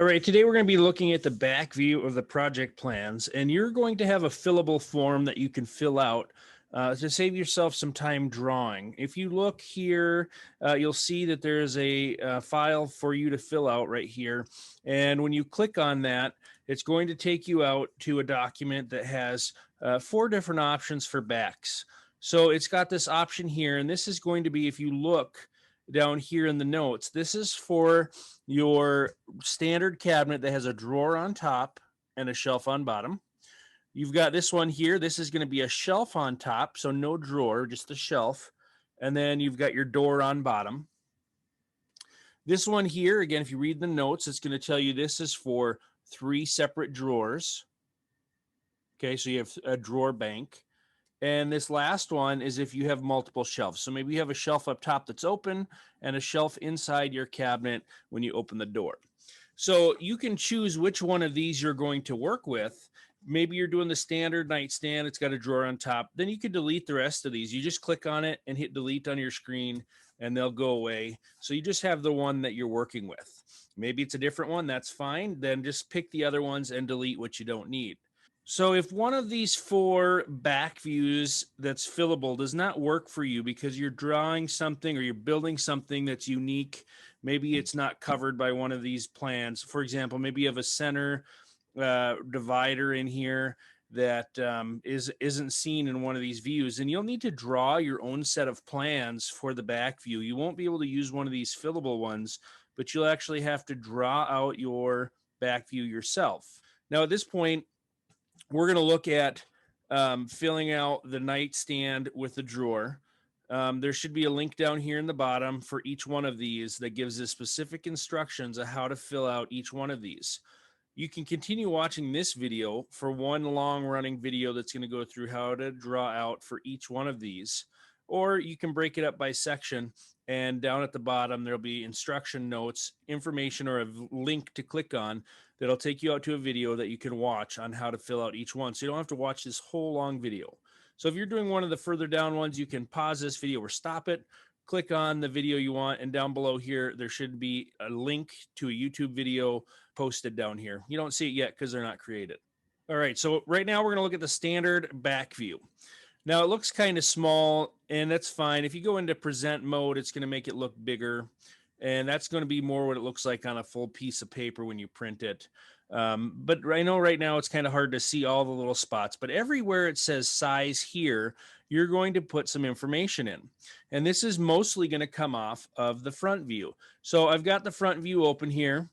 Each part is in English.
All right, today we're going to be looking at the back view of the project plans, and you're going to have a fillable form that you can fill out to save yourself some time drawing. If you look here, you'll see that there's a file for you to fill out right here. And when you click on that, it's going to take you out to a document that has 4 different options for backs. So it's got this option here, and this is going to be, if you look down here in the notes, this is for your standard cabinet that has a drawer on top and a shelf on bottom. You've got this one here. This is going to be a shelf on top, so no drawer, just the shelf. And then you've got your door on bottom. This one here, again, if you read the notes, it's going to tell you this is for 3 separate drawers. Okay, so you have a drawer bank. And this last one is if you have multiple shelves. So maybe you have a shelf up top that's open and a shelf inside your cabinet when you open the door. So you can choose which one of these you're going to work with. Maybe you're doing the standard nightstand. It's got a drawer on top. Then you can delete the rest of these. You just click on it and hit delete on your screen and they'll go away. So you just have the one that you're working with. Maybe it's a different one. That's fine. Then just pick the other ones and delete what you don't need. So if one of these 4 back views that's fillable does not work for you because you're drawing something or you're building something that's unique, maybe it's not covered by one of these plans. For example, maybe you have a center divider in here that isn't seen in one of these views, and you'll need to draw your own set of plans for the back view. You won't be able to use one of these fillable ones, but you'll actually have to draw out your back view yourself. Now at this point, we're going to look at filling out the nightstand with the drawer. There should be a link down here in the bottom for each one of these that gives us specific instructions on how to fill out each one of these. You can continue watching this video for one long running video that's going to go through how to draw out for each one of these, or you can break it up by section, and down at the bottom there'll be instruction notes, information, or a link to click on that'll take you out to a video that you can watch on how to fill out each one, so you don't have to watch this whole long video. So if you're doing one of the further down ones, you can pause this video or stop it, click on the video you want, and down below here there should be a link to a YouTube video posted down here. You don't see it yet because they're not created. All right, so right now we're going to look at the standard back view. Now it looks kind of small, and that's fine. If you go into present mode, it's going to make it look bigger, and that's going to be more what it looks like on a full piece of paper when you print it. But I know right now it's kind of hard to see all the little spots, but everywhere it says size here, you're going to put some information in. And this is mostly going to come off of the front view. So I've got the front view open here,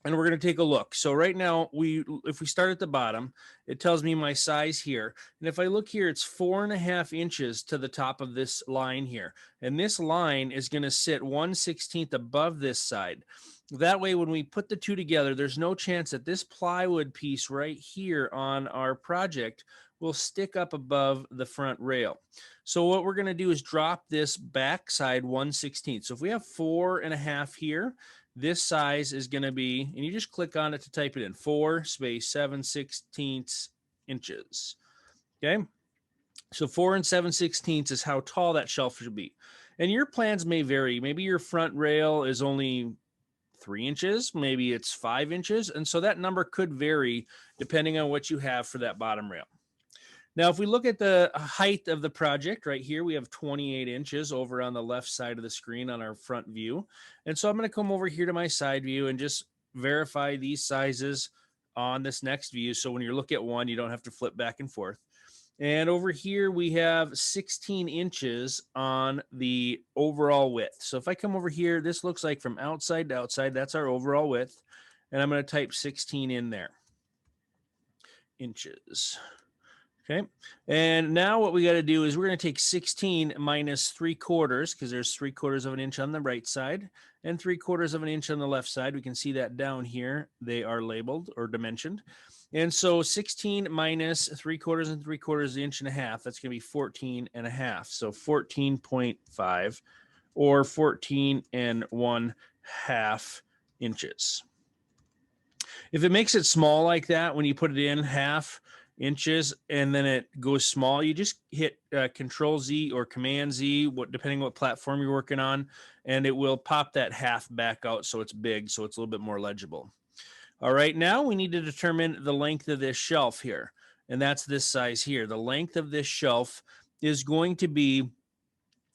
and we're going to take a look. So right now, if we start at the bottom, it tells me my size here. And if I look here, it's 4.5 inches to the top of this line here. And this line is going to sit 1/16 above this side. That way, when we put the two together, there's no chance that this plywood piece right here on our project will stick up above the front rail. So what we're going to do is drop this back side 1/16. So if we have 4.5 here, this size is going to be, and you just click on it to type it in, 4 space 7/16 inches. Okay. So 4 7/16 is how tall that shelf should be. And your plans may vary. Maybe your front rail is only 3 inches, maybe it's 5 inches. And so that number could vary depending on what you have for that bottom rail. Now, if we look at the height of the project right here, we have 28 inches over on the left side of the screen on our front view. And so I'm going to come over here to my side view and just verify these sizes on this next view. So when you look at one, you don't have to flip back and forth. And over here, we have 16 inches on the overall width. So if I come over here, this looks like from outside to outside, that's our overall width. And I'm going to type 16 in there. Inches. Okay, and now what we got to do is we're going to take 16 minus 3/4, because there's 3/4 of an inch on the right side and 3/4 of an inch on the left side. We can see that down here. They are labeled or dimensioned. And so 16 minus 3/4 and 3/4, 1.5 inches, that's going to be 14.5. So 14.5 or 14.5 inches. If it makes it small like that, when you put it in half inches and then it goes small, you just hit Control Z or Command Z, depending on what platform you're working on, and it will pop that half back out so it's big, so it's a little bit more legible. All right, now we need to determine the length of this shelf here, and that's this size here. The length of this shelf is going to be,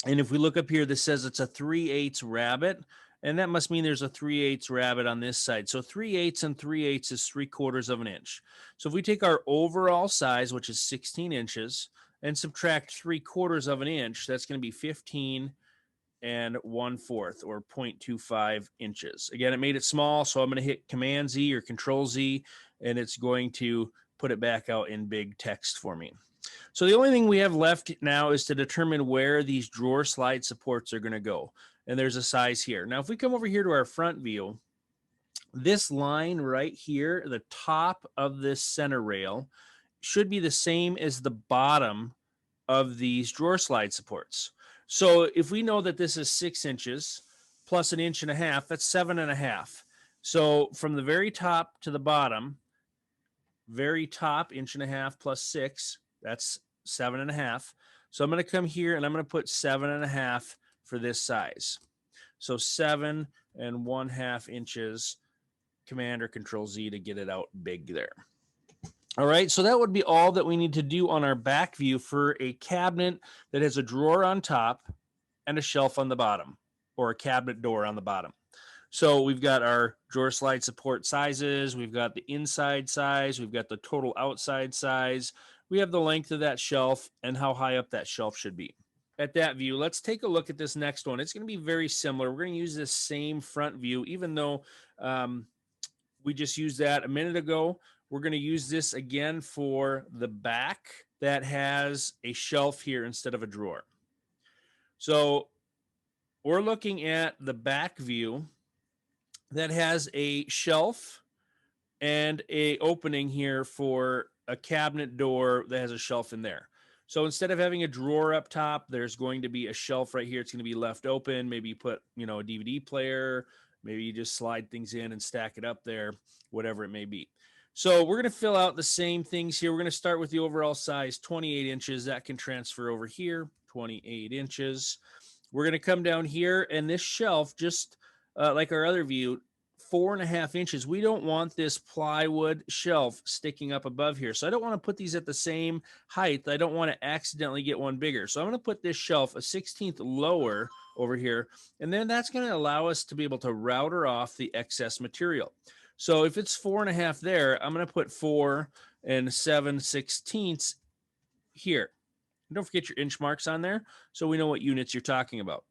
and if we look up here, this says it's a 3/8 rabbet, and that must mean there's a 3/8 rabbet on this side. So 3/8 and 3/8 is 3/4 of an inch. So if we take our overall size, which is 16 inches, and subtract 3/4 of an inch, that's going to be 15 and 1/4 or 0.25 inches. Again, it made it small, so I'm going to hit Command Z or Control Z, and it's going to put it back out in big text for me. So the only thing we have left now is to determine where these drawer slide supports are going to go. And there's a size here. Now, if we come over here to our front view, this line right here, the top of this center rail, should be the same as the bottom of these drawer slide supports. So if we know that this is 6 inches plus 1.5 inches, that's 7.5. So from the very top to the bottom, very top 1.5 inches plus 6, that's 7.5. So I'm going to come here and I'm going to put 7.5 for this size. So 7.5 inches, Command or Control Z to get it out big there. All right, so that would be all that we need to do on our back view for a cabinet that has a drawer on top and a shelf on the bottom, or a cabinet door on the bottom. So we've got our drawer slide support sizes, we've got the inside size, we've got the total outside size, we have the length of that shelf and how high up that shelf should be. At that view, let's take a look at this next one. It's going to be very similar. We're going to use this same front view, even though we just used that a minute ago. We're going to use this again for the back that has a shelf here instead of a drawer. So we're looking at the back view that has a shelf and a opening here for a cabinet door that has a shelf in there. So instead of having a drawer up top, there's going to be a shelf right here. It's going to be left open. Maybe you put, a DVD player, maybe you just slide things in and stack it up there, whatever it may be. So we're going to fill out the same things here. We're going to start with the overall size, 28 inches. That can transfer over here, 28 inches. We're going to come down here, and this shelf, just like our other view, 4.5 inches. We don't want this plywood shelf sticking up above here. So I don't want to put these at the same height. I don't want to accidentally get one bigger. So I'm going to put this shelf a 1/16 lower over here. And then that's going to allow us to be able to router off the excess material. So if it's 4.5 there, I'm going to put 4 7/16 here. Don't forget your inch marks on there so we know what units you're talking about.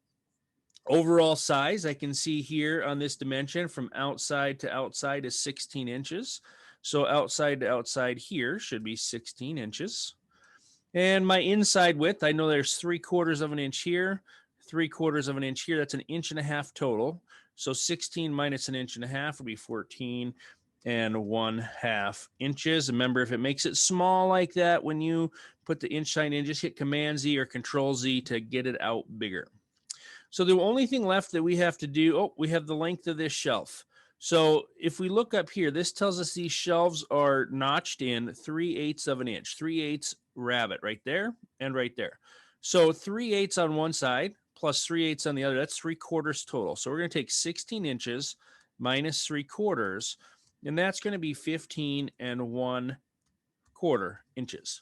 Overall size, I can see here on this dimension from outside to outside is 16 inches. So outside to outside here should be 16 inches. And my inside width, I know there's 3/4 of an inch here, 3/4 of an inch here. That's 1.5 inches total. So 16 minus 1.5 inches would be 14 1/2 inches. Remember, if it makes it small like that, when you put the inch sign in, just hit Command Z or Control Z to get it out bigger. So the only thing left that we have to do, we have the length of this shelf. So if we look up here, this tells us these shelves are notched in 3/8 of an inch, 3/8 rabbet right there and right there. So 3/8 on one side plus 3/8 on the other, that's 3/4 total. So we're going to take 16 inches minus 3/4, and that's going to be 15 1/4 inches.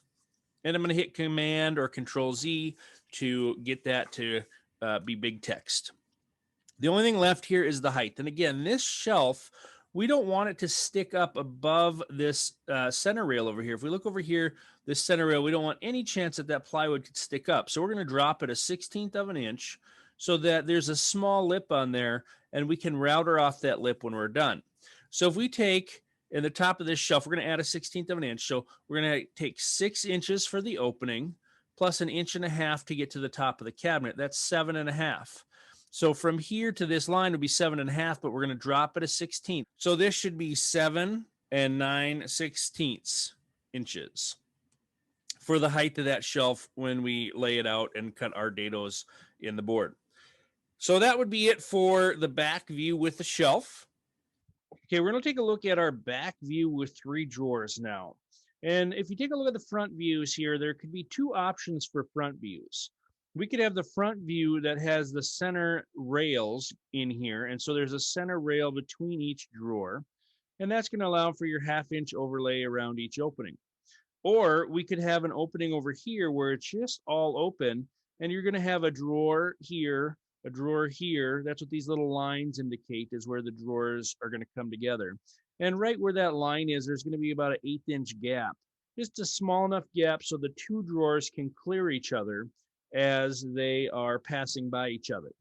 And I'm going to hit Command or Control Z to get that to be big text. The only thing left here is the height. And again, this shelf, we don't want it to stick up above this center rail over here. If we look over here, this center rail, we don't want any chance that that plywood could stick up. So we're going to drop it a 1/16 of an inch so that there's a small lip on there and we can router off that lip when we're done. So if we take in the top of this shelf, we're going to add a 1/16 of an inch. So we're going to take 6 inches for the opening plus 1.5 inches to get to the top of the cabinet. That's 7.5. So from here to this line would be 7.5, but we're going to drop it a 1/16. So this should be 7 9/16 inches for the height of that shelf when we lay it out and cut our dados in the board. So that would be it for the back view with the shelf. Okay, we're going to take a look at our back view with 3 drawers now. And if you take a look at the front views here, there could be 2 options for front views. We could have the front view that has the center rails in here. And so there's a center rail between each drawer. And that's going to allow for your 1/2 inch overlay around each opening. Or we could have an opening over here where it's just all open, and you're going to have a drawer here, a drawer here. That's what these little lines indicate, is where the drawers are going to come together. And right where that line is, there's going to be about an 1/8 inch gap, just a small enough gap so the two drawers can clear each other as they are passing by each other.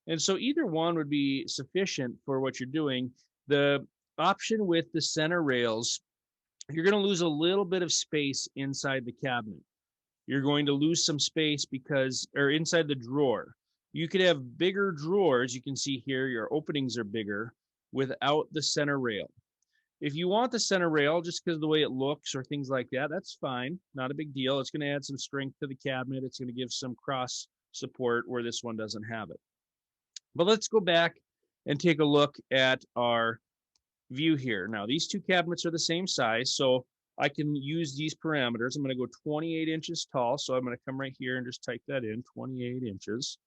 And so either one would be sufficient for what you're doing. The option with the center rails, you're going to lose a little bit of space inside the cabinet. You're going to lose some space because, or inside the drawer. You could have bigger drawers. You can see here your openings are bigger without the center rail. If you want the center rail just because of the way it looks or things like that, that's fine. Not a big deal. It's going to add some strength to the cabinet. It's going to give some cross support where this one doesn't have it. But let's go back and take a look at our view here. Now, these two cabinets are the same size, so I can use these parameters. I'm going to go 28 inches tall, so I'm going to come right here and just type that in, 28 inches.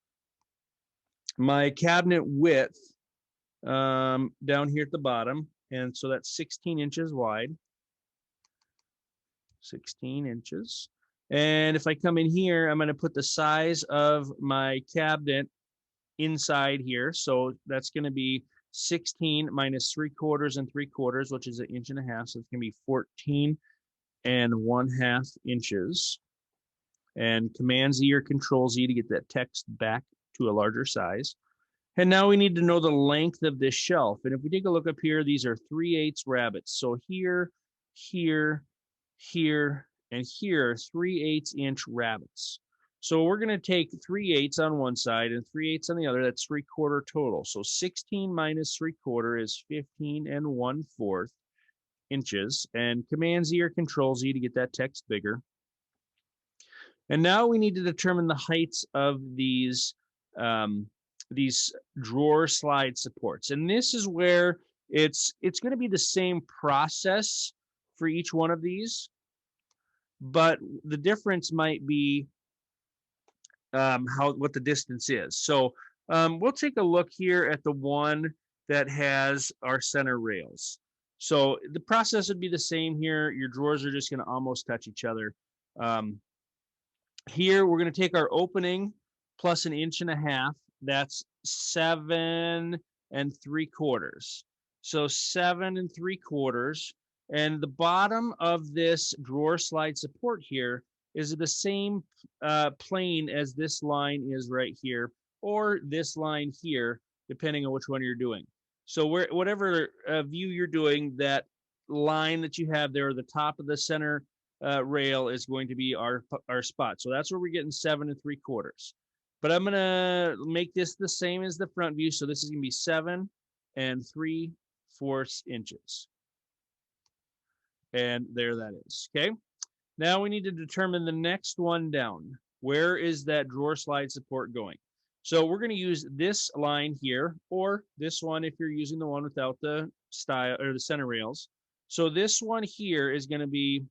My cabinet width down here at the bottom, and so that's 16 inches wide. 16 inches. And if I come in here, I'm going to put the size of my cabinet inside here. So that's going to be 16 minus 3/4 and 3/4, which is 1.5 inches. So it's going to be 14 1/2 inches. And Command Z or Control Z to get that text back to a larger size. And now we need to know the length of this shelf. And if we take a look up here, these are 3/8 rabbets. So here, here, here, and here, 3/8 inch rabbets. So we're going to take 3/8 on one side and 3/8 on the other. That's 3/4 total. So 16 minus 3/4 is 15 1/4 inches. And Command Z or Control Z to get that text bigger. And now we need to determine the heights of these drawer slide supports. And this is where it's going to be the same process for each one of these, but the difference might be what the distance is. So we'll take a look here at the one that has our center rails. So the process would be the same here. Your drawers are just going to almost touch each other. Here we're going to take our opening plus 1.5 inches. That's 7 3/4. So 7 3/4. And the bottom of this drawer slide support here is the same plane as this line is right here, or this line here, depending on which one you're doing. So whatever view you're doing, that line that you have there, the top of the center rail is going to be our spot. So that's where we're getting 7 3/4. But I'm going to make this the same as the front view. So this is going to be 7 3/4 inches. And there that is. Okay. Now we need to determine the next one down. Where is that drawer slide support going? So we're going to use this line here, or this one if you're using the one without the style or the center rails. So this one here is going to be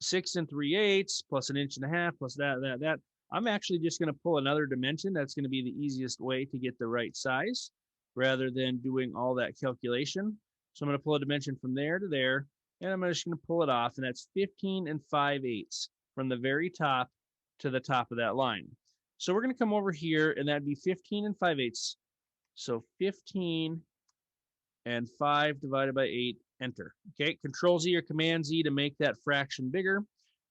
6 3/8 plus 1.5 inches plus that. I'm actually just going to pull another dimension. That's going to be the easiest way to get the right size rather than doing all that calculation. So I'm going to pull a dimension from there to there, and I'm just going to pull it off, and that's 15 5/8 from the very top to the top of that line. So we're going to come over here, and that'd be 15 5/8. So 15 and 5 divided by 8, enter. Okay, Control Z or Command Z to make that fraction bigger,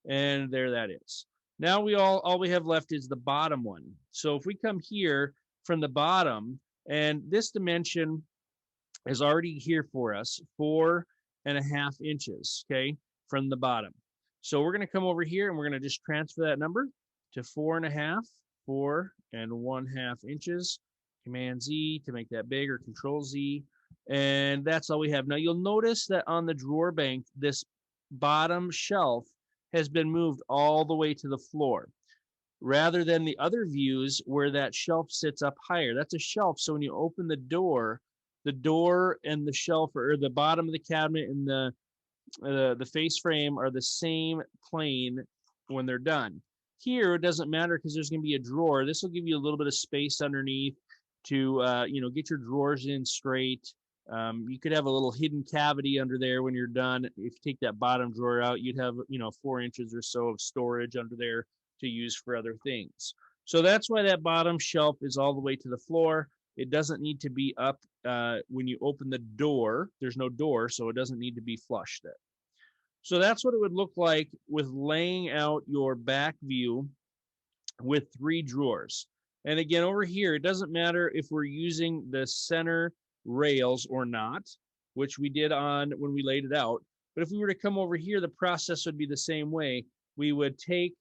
and there that is. Now all we have left is the bottom one. So if we come here from the bottom, and this dimension is already here for us, 4.5 inches, okay, from the bottom. So we're going to come over here and we're going to just transfer that number to 4.5, 4.5 inches. Command Z to make that big, or Control Z. And that's all we have. Now you'll notice that on the drawer bank, this bottom shelf has been moved all the way to the floor, rather than the other views where that shelf sits up higher. That's a shelf. So when you open the door and the shelf, or the bottom of the cabinet and the face frame are the same plane when they're done. Here, it doesn't matter because there's going to be a drawer. This will give you a little bit of space underneath to get your drawers in straight. You could have a little hidden cavity under there when you're done. If you take that bottom drawer out, you'd have, 4 inches or so of storage under there to use for other things. So that's why that bottom shelf is all the way to the floor. It doesn't need to be up when you open the door. There's no door, so it doesn't need to be flush there. So that's what it would look like with laying out your back view with 3 drawers. And again, over here, it doesn't matter if we're using the center rails or not, which we did on when we laid it out. But if we were to come over here, the process would be the same way. We would take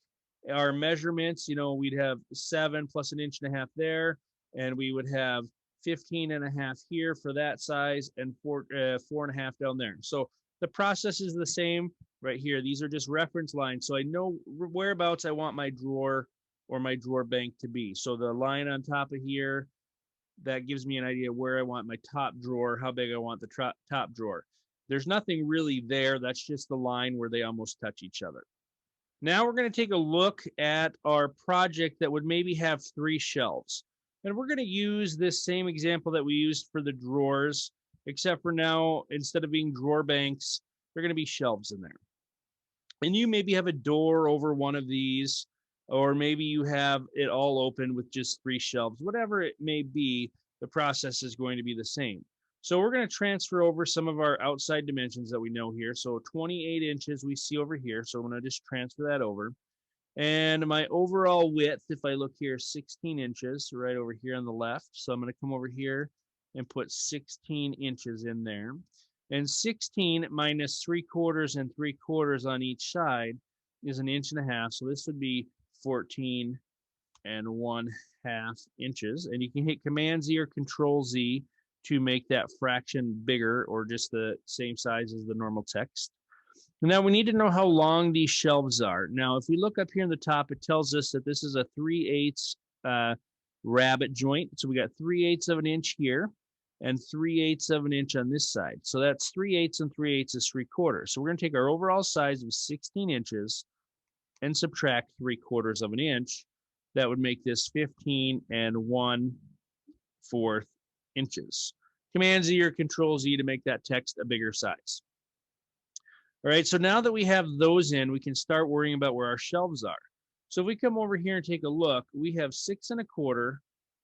our measurements, we'd have 7 plus 1.5 inches there, and we would have 15.5 here for that size, and 4.5 down there. So the process is the same right here. These are just reference lines. So I know whereabouts I want my drawer or my drawer bank to be. So the line on top of here, that gives me an idea where I want my top drawer, how big I want the top drawer. There's nothing really there. That's just the line where they almost touch each other. Now we're going to take a look at our project that would maybe have 3 shelves. And we're going to use this same example that we used for the drawers, except for now, instead of being drawer banks, they're going to be shelves in there. And you maybe have a door over one of these, or maybe you have it all open with just 3 shelves. Whatever it may be, the process is going to be the same. So we're going to transfer over some of our outside dimensions that we know here. So 28 inches we see over here. So I'm going to just transfer that over. And my overall width, if I look here, 16 inches right over here on the left. So I'm going to come over here and put 16 inches in there. And 16 minus 3/4 and 3/4 on each side is 1.5 inches. So this would be 14 1/2 inches. And you can hit Command Z or Control Z to make that fraction bigger or just the same size as the normal text. Now we need to know how long these shelves are. Now, if we look up here in the top, it tells us that this is a 3/8 rabbet joint. So we got 3/8 of an inch here and 3/8 of an inch on this side. So that's 3/8 and 3/8 is 3/4. So we're going to take our overall size of 16 inches and subtract 3/4 of an inch. That would make this 15 1/4 inches. Command Z or Control Z to make that text a bigger size. All right, so now that we have those in, we can start worrying about where our shelves are. So if we come over here and take a look, we have 6 1/4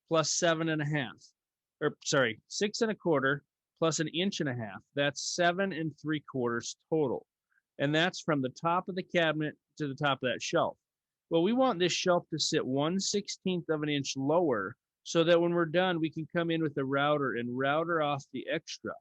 plus 7.5, or sorry, 6 1/4 plus 1.5 inches. That's 7 3/4 total. And that's from the top of the cabinet to the top of that shelf. Well, we want this shelf to sit 1/16 of an inch lower so that when we're done, we can come in with the router and router off the extra.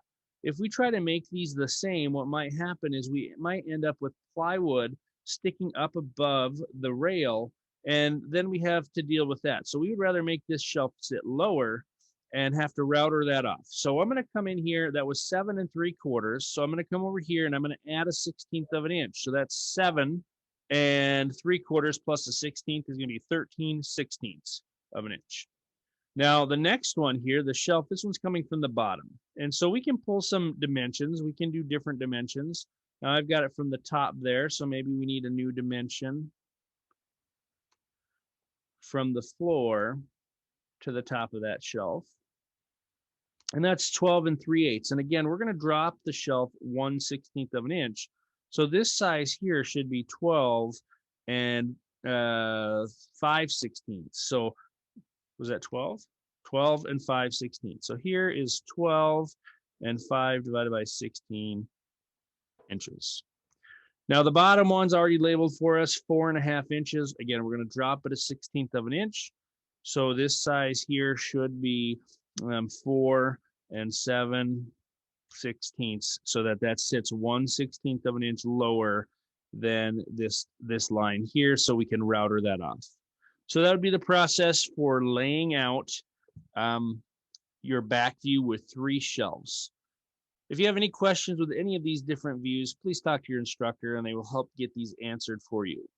If we try to make these the same, what might happen is we might end up with plywood sticking up above the rail, and then we have to deal with that. So we would rather make this shelf sit lower and have to router that off. So I'm going to come in here. That was 7 3/4. So I'm going to come over here and I'm going to add a 1/16 of an inch. So that's 7 3/4 plus a 1/16 is going to be 13/16 of an inch. Now, the next one here, the shelf, this one's coming from the bottom. And so we can pull some dimensions. We can do different dimensions. Now, I've got it from the top there, so maybe we need a new dimension from the floor to the top of that shelf. And that's 12 3/8. And again, we're going to drop the shelf 1/16 of an inch. So this size here should be 12 5/16. So was that 12? 12 5/16. So here is 12 5 divided by 16 inches. Now the bottom one's already labeled for us, 4.5 inches. Again, we're going to drop it 1/16 of an inch. So this size here should be 4 7/16, so that sits 1/16 of an inch lower than this line here, so we can router that off. So that would be the process for laying out your back view with 3 shelves. If you have any questions with any of these different views, please talk to your instructor and they will help get these answered for you.